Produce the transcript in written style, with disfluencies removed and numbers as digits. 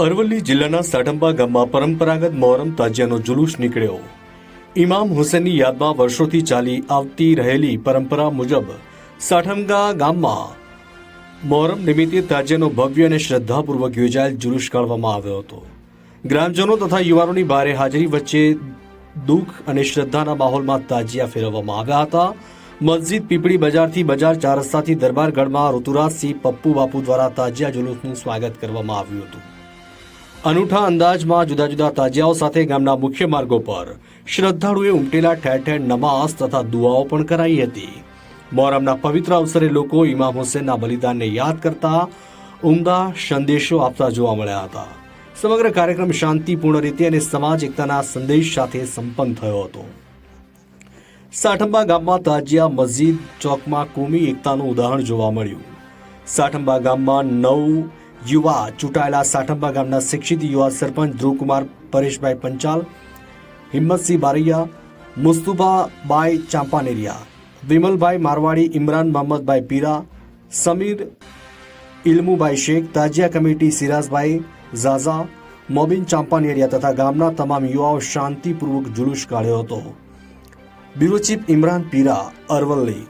અરવલ્લી જિલ્લાના સાઠંબા ગામમાં પરંપરાગત મોહરમ તાજિયાનો જુલુસ નીકળ્યો। ઇમામ હુસેનની યાદમાં વર્ષોથી ચાલી આવતી રહેલી પરંપરા મુજબ સાઠંબા ગામમાં મોહરમ નિમિત્તે તાજિયાનો ભવ્ય અને શ્રદ્ધાપૂર્વક યોજાયેલ જુલુસ કાઢવામાં આવ્યો હતો। ગ્રામજનો તથા યુવાનોની ભારે હાજરી વચ્ચે દુઃખ અને શ્રદ્ધાના માહોલમાં તાજિયા ફેરવવામાં આવ્યા હતા। મસ્જિદ પીપળી બજારથી બજાર ચાર રસ્તાથી દરબારગઢમાં ઋતુરાજસિંહ પપ્પુ બાપુ દ્વારા તાજિયા જુલુસનું સ્વાગત કરવામાં આવ્યું હતું। અનૂઠા અંદાજમાં જુદા જુદા તાજિયાઓ સાથે ગામના મુખ્ય માર્ગો પર શ્રદ્ધાળુએ ઉમટેલા ઠેર ઠેર નમાઝ તથા દુઆઓ પણ કરાઈ હતી। મોહરમના પવિત્ર અવસરે લોકો ઇમામ હુસેનના બલિદાનને યાદ કરતા ઉમદા સંદેશો આપતા જોવા મળ્યા હતા। સમગ્ર કાર્યક્રમ શાંતિપૂર્ણ રીતે અને સમાજ એકતાના સંદેશ સાથે સંપન્ન થયો હતો। સાઠંબા ગામમાં તાજિયા મસ્જિદ ચોકમાં કોમી એકતાનું ઉદાહરણ જોવા મળ્યું। સાઠંબા ગામમાં યુવા ચૂંટાયેલા સાઠંબા ગામના શિક્ષિત યુવા સરપંચ ધ્રુવકુમાર પરેશભાઈ પંચાલ, હિંમતસિંહ બારૈયા, મુસ્તુફાબાઈ ચાંપાનેરિયા, વિમલભાઈ મારવાડી, ઇમરાન મોહમ્મદભાઈ પીરા, સમીર ઇલ્મુભાઈ શેખ, તાજિયા કમિટી સિરાજભાઈ ઝાઝા, મોબિન ચાંપાનેરિયા તથા ગામના તમામ યુવાઓ શાંતિપૂર્વક જુલુસ કાઢ્યો હતો। Bureau chief Imran Pira, Aravalli.